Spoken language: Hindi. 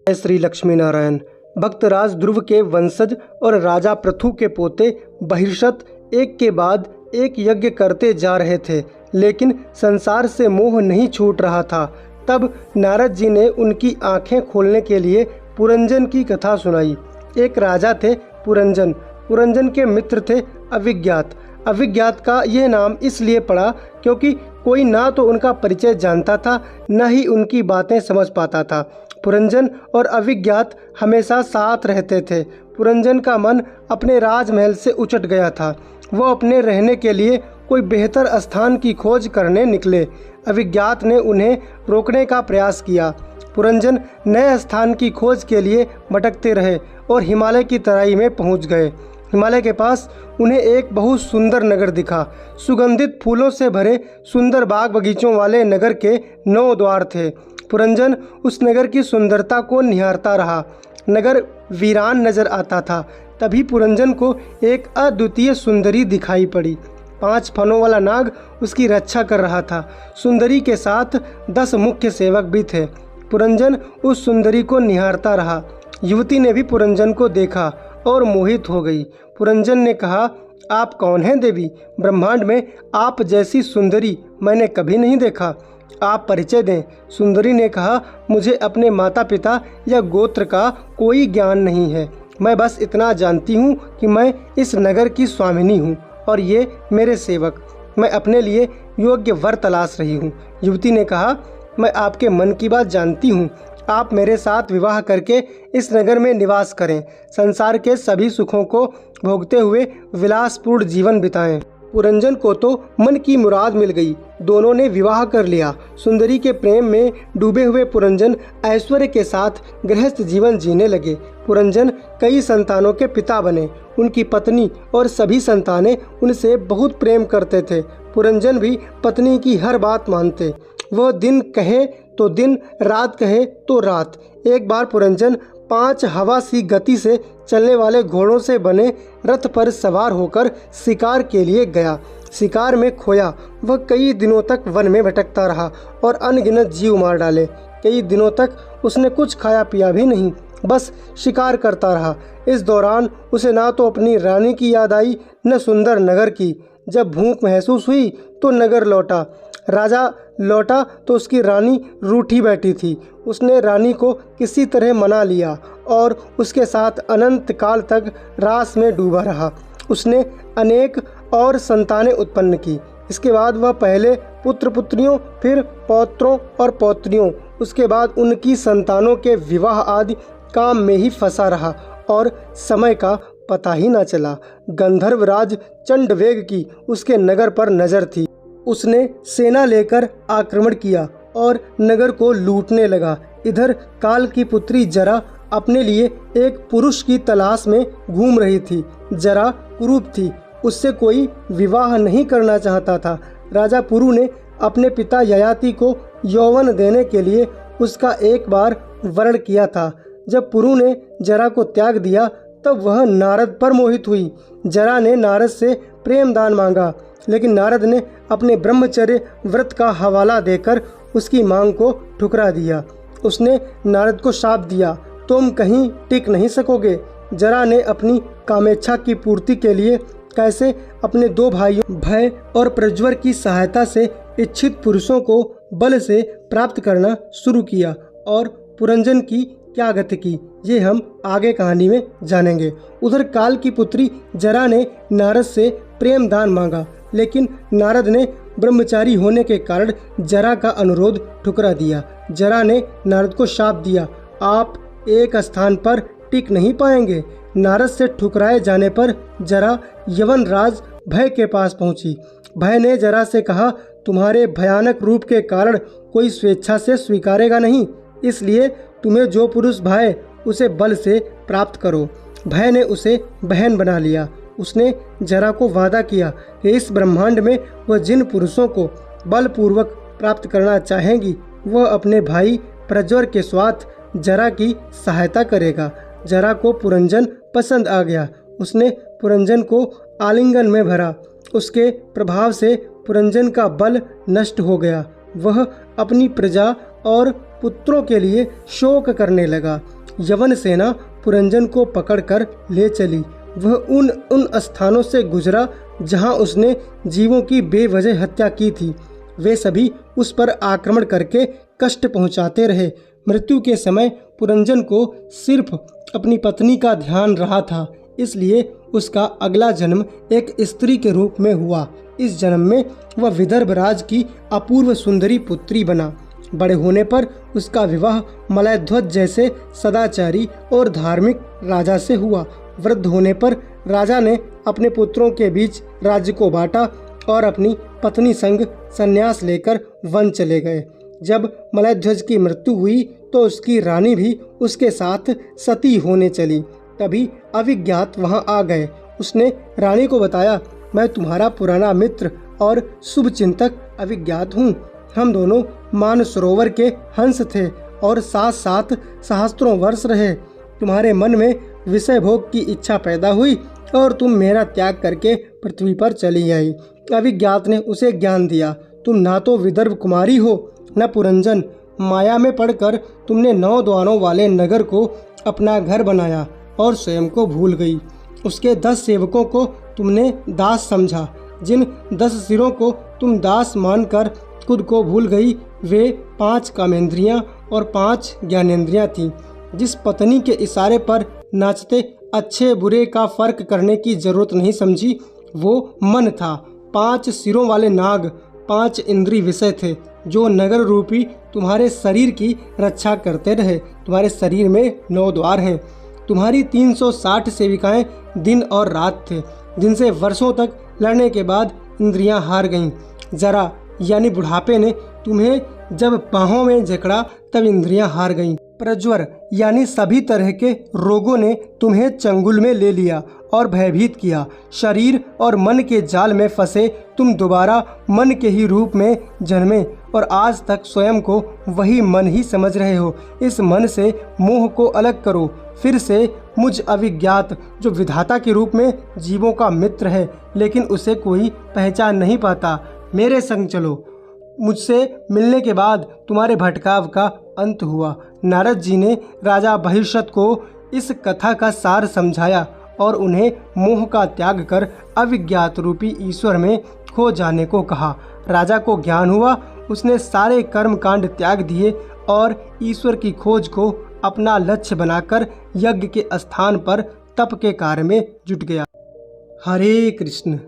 जय श्री लक्ष्मी नारायण। भक्तराज ध्रुव के वंशज और राजा पृथु के पोते बहिर्षत एक के बाद एक यज्ञ करते जा रहे थे, लेकिन संसार से मोह नहीं छूट रहा था। तब नारद जी ने उनकी आंखें खोलने के लिए पुरंजन की कथा सुनाई। एक राजा थे पुरंजन। पुरंजन के मित्र थे अविज्ञात। अविज्ञात का यह नाम इसलिए पड़ा क्योंकि कोई ना तो उनका परिचय जानता था, न ही उनकी बातें समझ पाता था। पुरंजन और अविज्ञात हमेशा साथ रहते थे। पुरंजन का मन अपने राजमहल से उचट गया था। वो अपने रहने के लिए कोई बेहतर स्थान की खोज करने निकले। अविज्ञात ने उन्हें रोकने का प्रयास किया। पुरंजन नए स्थान की खोज के लिए भटकते रहे और हिमालय की तराई में पहुंच गए। हिमालय के पास उन्हें एक बहुत सुंदर नगर दिखा। सुगंधित फूलों से भरे सुंदर बाग बगीचों वाले नगर के 9 द्वार थे। पुरंजन उस नगर की सुंदरता को निहारता रहा। नगर वीरान नजर आता था। तभी पुरंजन को एक अद्वितीय सुंदरी दिखाई पड़ी। 5 फनों वाला नाग उसकी रक्षा कर रहा था। सुंदरी के साथ 10 मुख्य सेवक भी थे। पुरंजन उस सुंदरी को निहारता रहा। युवती ने भी पुरंजन को देखा और मोहित हो गई। पुरंजन ने कहा, आप कौन हैं देवी? ब्रह्मांड में आप जैसी सुंदरी मैंने कभी नहीं देखा। आप परिचय दें। सुंदरी ने कहा, मुझे अपने माता पिता या गोत्र का कोई ज्ञान नहीं है। मैं बस इतना जानती हूँ कि मैं इस नगर की स्वामिनी हूँ और ये मेरे सेवक। मैं अपने लिए योग्य वर तलाश रही हूँ। युवती ने कहा, मैं आपके मन की बात जानती हूँ। आप मेरे साथ विवाह करके इस नगर में निवास करें। संसार के सभी सुखों को भोगते हुए विलासपूर्ण जीवन बिताएं। पुरंजन को तो मन की मुराद मिल गई। दोनों ने विवाह कर लिया। सुंदरी के प्रेम में डूबे हुए पुरंजन ऐश्वर्य के साथ गृहस्थ जीवन जीने लगे। पुरंजन कई संतानों के पिता बने। उनकी पत्नी और सभी संतानें उनसे बहुत प्रेम करते थे। पुरंजन भी पत्नी की हर बात मानते। वह दिन कहे तो दिन, रात कहे तो रात। एक बार पुरंजन 5 हवा सी गति से चलने वाले घोड़ों से बने रथ पर सवार होकर शिकार के लिए गया। शिकार में खोया। वह कई दिनों तक वन में भटकता रहा और अनगिनत जीव मार डाले। कई दिनों तक उसने कुछ खाया पिया भी नहीं, बस शिकार करता रहा। इस दौरान उसे ना तो अपनी रानी की याद आई, न सुंदर नगर की। जब भूख महसूस हुई तो नगर लौटा। राजा लौटा तो उसकी रानी रूठी बैठी थी। उसने रानी को किसी तरह मना लिया और उसके साथ अनंत काल तक रास में डूबा रहा। उसने अनेक और संतानें उत्पन्न की। इसके बाद वह पहले पुत्र पुत्रियों, फिर पौत्रों और पौत्रियों, उसके बाद उनकी संतानों के विवाह आदि काम में ही फंसा रहा और समय का पता ही ना चला। गंधर्वराज चंडवेग की उसके नगर पर नज़र थी। उसने सेना लेकर आक्रमण किया और नगर को लूटने लगा। इधर काल की पुत्री जरा अपने लिए एक पुरुष की तलाश में घूम रही थी। जरा कुरूप थी। उससे कोई विवाह नहीं करना चाहता था। राजा पुरु ने अपने पिता ययाति को यौवन देने के लिए उसका एक बार वरण किया था। जब पुरु ने जरा को त्याग दिया तब वह नारद पर मोहित हुई। जरा ने नारद से प्रेम दान मांगा, लेकिन नारद ने अपने ब्रह्मचर्य व्रत का हवाला देकर उसकी मांग को ठुकरा दिया। उसने नारद को शाप दिया, तुम कहीं टिक नहीं सकोगे। जरा ने अपनी कामेच्छा की पूर्ति के लिए कैसे अपने 2 भाइयों भय और प्रज्वर की सहायता से इच्छित पुरुषों को बल से प्राप्त करना शुरू किया और पुरंजन की क्या गति की, ये हम आगे कहानी में जानेंगे। उधर काल की पुत्री जरा ने नारद से प्रेम दान मांगा, लेकिन नारद ने ब्रह्मचारी होने के कारण जरा का अनुरोध ठुकरा दिया। जरा ने नारद को शाप दिया, आप एक स्थान पर टिक नहीं पाएंगे। नारद से ठुकराए जाने पर जरा यवन राज भय के पास पहुंची। भय ने जरा से कहा, तुम्हारे भयानक रूप के कारण कोई स्वेच्छा से स्वीकारेगा नहीं, इसलिए तुम्हें जो पुरुष भाए उसे बल से प्राप्त करो। भय ने उसे बहन बना लिया। उसने जरा को वादा किया कि इस ब्रह्मांड में वह जिन पुरुषों को बलपूर्वक प्राप्त करना चाहेंगी, वह अपने भाई प्रज्वर के साथ जरा की सहायता करेगा। जरा को पुरंजन पसंद आ गया। उसने पुरंजन को आलिंगन में भरा। उसके प्रभाव से पुरंजन का बल नष्ट हो गया। वह अपनी प्रजा और पुत्रों के लिए शोक करने लगा। यवन सेना पुरंजन को पकड़कर ले चली। वह उन स्थानों से गुजरा जहां उसने जीवों की बेवजह हत्या की थी। वे सभी उस पर आक्रमण करके कष्ट पहुंचाते रहे। मृत्यु के समय पुरंजन को सिर्फ अपनी पत्नी का ध्यान रहा था, इसलिए उसका अगला जन्म एक स्त्री के रूप में हुआ। इस जन्म में वह विदर्भ राज की अपूर्व सुंदरी पुत्री बना। बड़े होने पर उसका विवाह मलयध्वज जैसे सदाचारी और धार्मिक राजा से हुआ। वृद्ध होने पर राजा ने अपने पुत्रों के बीच राज्य को बांटा और अपनी पत्नी संग संन्यास लेकर वन चले गए। जब मलयध्वज की मृत्यु हुई तो उसकी रानी भी उसके साथ सती होने चली। तभी अविज्ञात वहां आ गए। उसने रानी को बताया, मैं तुम्हारा पुराना मित्र और शुभ चिंतक अविज्ञात हूँ। हम दोनों मानसरोवर के हंस थे और साथ साथ सहस्त्रों वर्ष रहे। तुम्हारे मन में विषय भोग की इच्छा पैदा हुई और तुम मेरा त्याग करके पृथ्वी पर चली आई। अविज्ञात ने उसे ज्ञान दिया, तुम ना तो विदर्भ कुमारी हो न पुरंजन। माया में पड़कर तुमने 9 द्वारों वाले नगर को अपना घर बनाया और स्वयं को भूल गई। उसके 10 सेवकों को तुमने दास समझा। जिन 10 सिरों को तुम दास मानकर खुद को भूल गई, वे 5 कामेंद्रियां और 5 ज्ञानेंद्रियां थीं। जिस पत्नी के इशारे पर नाचते अच्छे बुरे का फर्क करने की जरूरत नहीं समझी, वो मन था। 5 सिरों वाले नाग 5 इंद्रिय विषय थे, जो नगर रूपी तुम्हारे शरीर की रक्षा करते रहे। तुम्हारे शरीर में 9 द्वार हैं। तुम्हारी 360 सेविकाएं दिन और रात थे, जिनसे वर्षों तक लड़ने के बाद इंद्रियां हार गईं। जरा यानी बुढ़ापे ने तुम्हें जब बाहों में जकड़ा तब इंद्रियां हार गईं। प्रज्वर यानी सभी तरह के रोगों ने तुम्हें चंगुल में ले लिया और भयभीत किया। शरीर और मन के जाल में फंसे तुम दोबारा मन के ही रूप में जन्मे और आज तक स्वयं को वही मन ही समझ रहे हो। इस मन से मोह को अलग करो। फिर से मुझ अविज्ञात, जो विधाता के रूप में जीवों का मित्र है लेकिन उसे कोई पहचान नहीं पाता, मेरे संग चलो। मुझसे मिलने के बाद तुम्हारे भटकाव का अंत हुआ। नारद जी ने राजा बहिष्यत को इस कथा का सार समझाया और उन्हें मोह का त्याग कर अविज्ञात रूपी ईश्वर में खो जाने को कहा। राजा को ज्ञान हुआ। उसने सारे कर्म कांड त्याग दिए और ईश्वर की खोज को अपना लक्ष्य बनाकर यज्ञ के स्थान पर तप के कार्य में जुट गया। हरे कृष्ण।